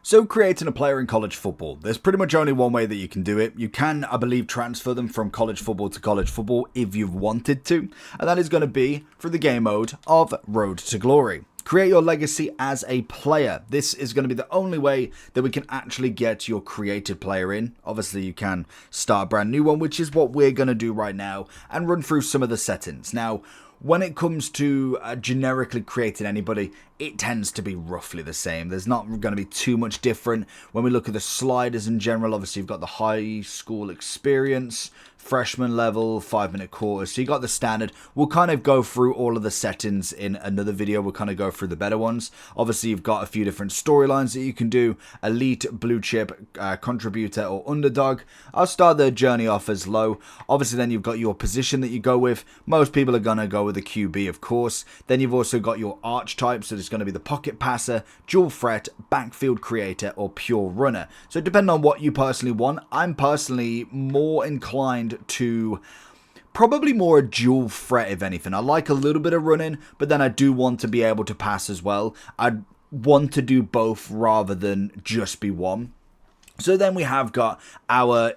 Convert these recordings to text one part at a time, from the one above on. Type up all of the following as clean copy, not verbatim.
So creating a player in college football, there's pretty much only one way that you can do it. You can, I believe, transfer them from college football to college football if you've wanted to, and that is going to be through the game mode of Road to Glory. Create your legacy as a player. This is going to be the only way that we can actually get your created player in. Obviously, you can start a brand new one, which is what we're going to do right now, and run through some of the settings. Now, when it comes to generically creating anybody, it tends to be roughly the same. There's not going to be too much different. When we look at the sliders in general, obviously you've got the high school experience, freshman level, 5-minute quarters. So you got the standard. We'll kind of go through all of the settings in another video. We'll kind of go through the better ones. Obviously you've got a few different storylines that you can do. Elite, blue chip, contributor or underdog. I'll start the journey off as low. Obviously then you've got your position that you go with. Most people are going to go with the QB, of course. Then you've also got your archetypes. So there's going to be the pocket passer, dual threat, backfield creator or pure runner. So depending on what you personally want, I'm personally more inclined to probably more a dual threat if anything. I like a little bit of running, but then I do want to be able to pass as well. I want to do both rather than just be one. So then we have got our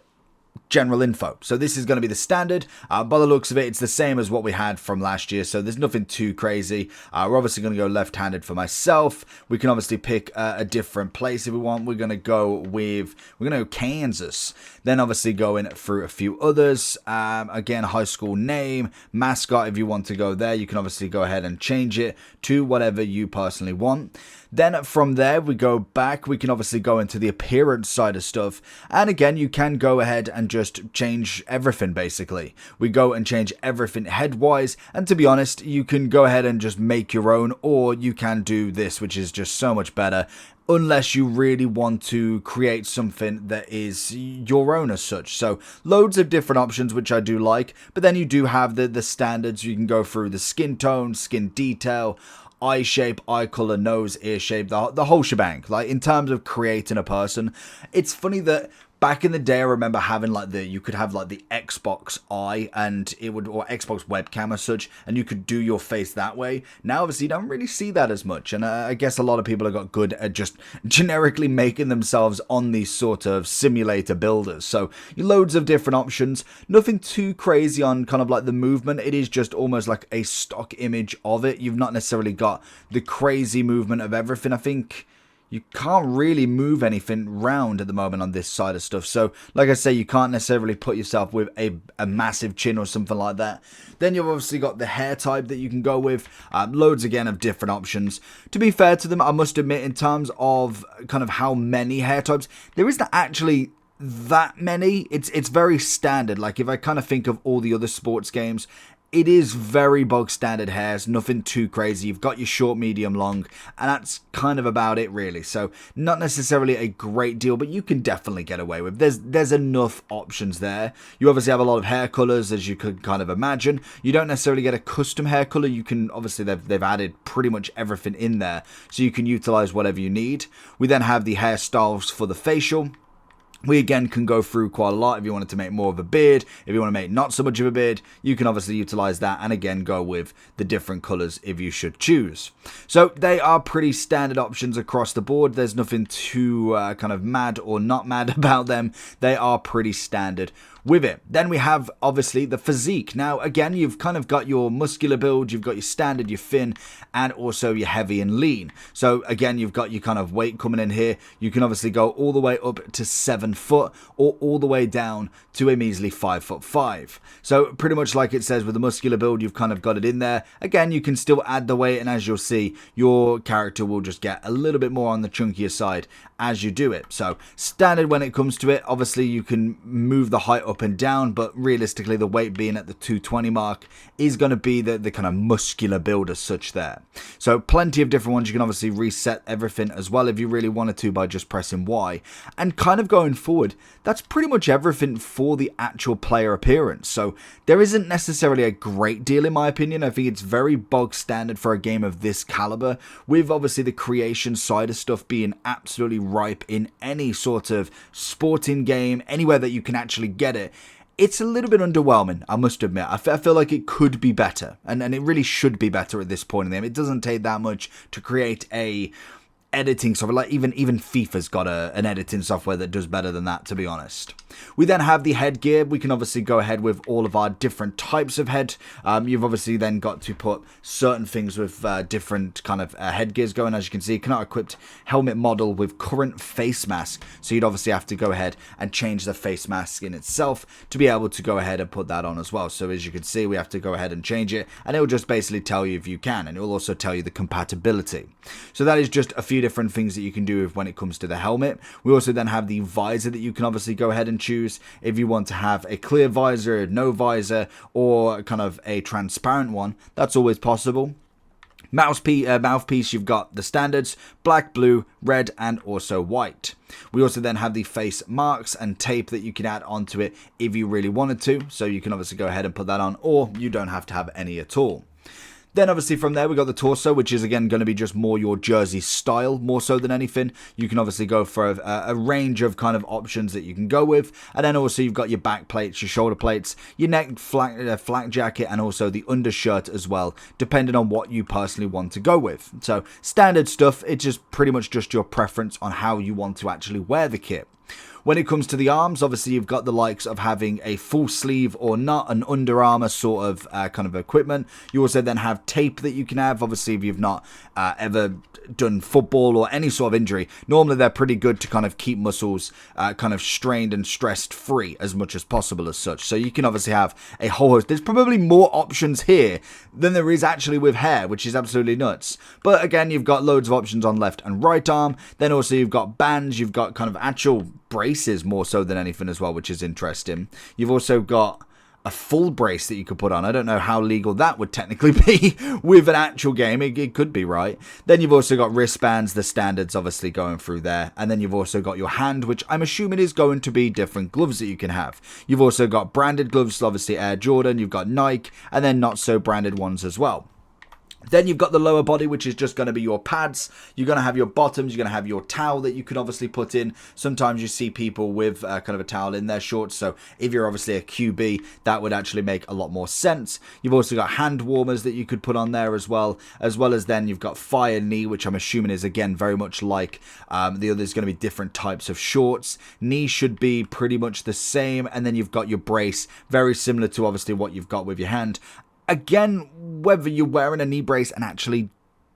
general info. So this is going to be the standard. By the looks of it, it's the same as what we had from last year, so there's nothing too crazy. We're obviously going to go left-handed for myself. We can obviously pick a different place if we want. We're going to go Kansas. Then obviously going through a few others. Again, high school name, mascot. If you want to go there, you can obviously go ahead and change it to whatever you personally want. Then from there, we go back. We can obviously go into the appearance side of stuff. And again, you can go ahead and just change everything, basically. We go and change everything head-wise. And to be honest, you can go ahead and just make your own, or you can do this, which is just so much better. Unless you really want to create something that is your own as such. So loads of different options, which I do like. But then you do have the standards. You can go through the skin tone, skin detail, eye shape, eye color, nose, ear shape, the whole shebang. Like in terms of creating a person, it's funny that back in the day, I remember having you could have like the Xbox eye and it would, or Xbox webcam as such, and you could do your face that way. Now, obviously, you don't really see that as much. And I guess a lot of people have got good at just generically making themselves on these sort of simulator builders. So loads of different options, nothing too crazy on kind of like the movement. It is just almost like a stock image of it. You've not necessarily got the crazy movement of everything. I think you can't really move anything round at the moment on this side of stuff. So, like I say, you can't necessarily put yourself with a massive chin or something like that. Then you've obviously got the hair type that you can go with. Loads, again, of different options. To be fair to them, I must admit, in terms of kind of how many hair types, there isn't actually that many. It's very standard. Like, if I kind of think of all the other sports games, it is very bog standard hairs, nothing too crazy. You've got your short, medium, long, and that's kind of about it really. So not necessarily a great deal, but you can definitely get away with. There's enough options there. You obviously have a lot of hair colors, as you could kind of imagine. You don't necessarily get a custom hair color. You can obviously they've added pretty much everything in there, so you can utilize whatever you need. We then have the hairstyles for the facial. We again can go through quite a lot. If you wanted to make more of a beard, if you want to make not so much of a beard, you can obviously utilize that and again go with the different colors if you should choose. So they are pretty standard options across the board. There's nothing too kind of mad or not mad about them. They are pretty standard with it. Then we have obviously the physique. Now again, you've kind of got your muscular build, you've got your standard, your thin, and also your heavy and lean. So again, you've got your kind of weight coming in here. You can obviously go all the way up to 7 foot or all the way down to a measly 5'5". So pretty much like it says with the muscular build, you've kind of got it in there. Again, you can still add the weight, and as you'll see, your character will just get a little bit more on the chunkier side as you do it. So standard when it comes to it. Obviously you can move the height up and down, but realistically the weight being at the 220 mark is going to be the kind of muscular build as such there. So plenty of different ones. You can obviously reset everything as well if you really wanted to by just pressing Y. And kind of going forward, that's pretty much everything for the actual player appearance. So there isn't necessarily a great deal in my opinion. I think it's very bog standard for a game of this caliber, with obviously the creation side of stuff being absolutely ripe in any sort of sporting game, anywhere that you can actually get it. It's a little bit underwhelming, I must admit. I feel like it could be better, and it really should be better at this point in the game. It doesn't take that much to create a editing software. Like even FIFA's got an editing software that does better than that, to be honest. We then have the headgear. We can obviously go ahead with all of our different types of head. You've obviously then got to put certain things with different kind of headgears going. As you can see, cannot equip helmet model with current face mask. So you'd obviously have to go ahead and change the face mask in itself to be able to go ahead and put that on as well. So as you can see, we have to go ahead and change it, and it will just basically tell you if you can, and it will also tell you the compatibility. So that is just a few different things that you can do when it comes to the helmet. We also then have the visor that you can obviously go ahead and choose if you want to have a clear visor, no visor, or kind of a transparent one. That's always possible. Mouthpiece, you've got the standards, black, blue, red, and also white. We also then have the face marks and tape that you can add onto it if you really wanted to. So you can obviously go ahead and put that on, or you don't have to have any at all. Then obviously from there we got the torso, which is again going to be just more your jersey style, more so than anything. You can obviously go for a range of kind of options that you can go with. And then also you've got your back plates, your shoulder plates, your neck flak jacket, and also the undershirt as well, depending on what you personally want to go with. So standard stuff, it's just pretty much just your preference on how you want to actually wear the kit. When it comes to the arms, obviously you've got the likes of having a full sleeve or not, an Under Armour sort of kind of equipment. You also then have tape that you can have. Obviously, if you've not ever done football or any sort of injury, normally they're pretty good to kind of keep muscles kind of strained and stressed free as much as possible as such. So you can obviously have a whole host. There's probably more options here than there is actually with hair, which is absolutely nuts. But again, you've got loads of options on left and right arm. Then also you've got bands, you've got kind of actual braces more so than anything as well, which is interesting. You've also got a full brace that you could put on. I don't know how legal that would technically be with an actual game. It could be, right? Then you've also got wristbands, the standards obviously going through there. And then you've also got your hand, which I'm assuming is going to be different gloves that you can have. You've also got branded gloves, obviously Air Jordan, you've got Nike, and then not so branded ones as well. Then you've got the lower body, which is just going to be your pads. You're going to have your bottoms. You're going to have your towel that you can obviously put in. Sometimes you see people with kind of a towel in their shorts. So if you're obviously a QB, that would actually make a lot more sense. You've also got hand warmers that you could put on there as well as then you've got fire knee, which I'm assuming is again very much like the others, going to be different types of shorts. Knee should be pretty much the same. And then you've got your brace, very similar to obviously what you've got with your hand. Again, whether you're wearing a knee brace and actually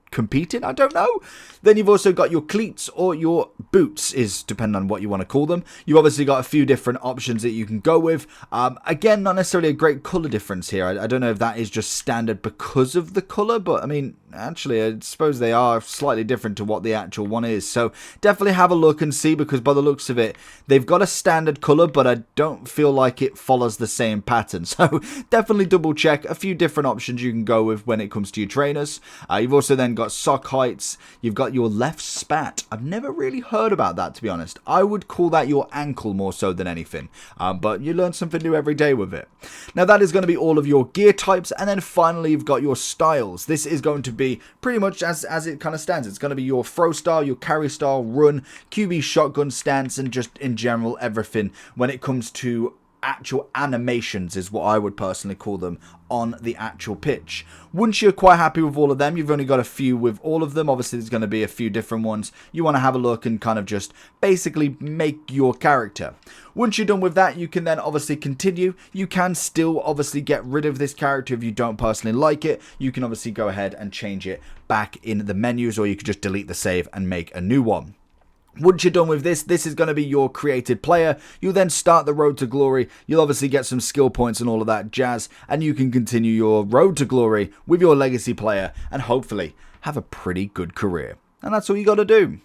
competing, I don't know. Then you've also got your cleats or your boots, is depending on what you want to call them. You've obviously got a few different options that you can go with. Again, not necessarily a great colour difference here. I don't know if that is just standard because of the colour, but I mean, actually, I suppose they are slightly different to what the actual one is. So definitely have a look and see, because by the looks of it, they've got a standard colour, but I don't feel like it follows the same pattern. So definitely double check. A few different options you can go with when it comes to your trainers. You've also then got sock heights. You've got your left spat. I've never really heard about that, to be honest. I would call that your ankle more so than anything. But you learn something new every day with it. Now that is going to be all of your gear types. And then finally, you've got your styles. This is going to be pretty much as it kind of stands. It's going to be your throw style, your carry style, run, QB shotgun stance, and just in general everything when it comes to actual animations is what I would personally call them on the actual pitch. Once you're quite happy with all of them, you've only got a few with all of them. Obviously there's going to be a few different ones. You want to have a look and kind of just basically make your character. Once you're done with that, you can then obviously continue. You can still obviously get rid of this character if you don't personally like it. You can obviously go ahead and change it back in the menus, or you could just delete the save and make a new one. Once you're done with this is going to be your created player. You'll then start the road to glory. You'll obviously get some skill points and all of that jazz, and you can continue your road to glory with your legacy player and hopefully have a pretty good career. And that's all you got to do.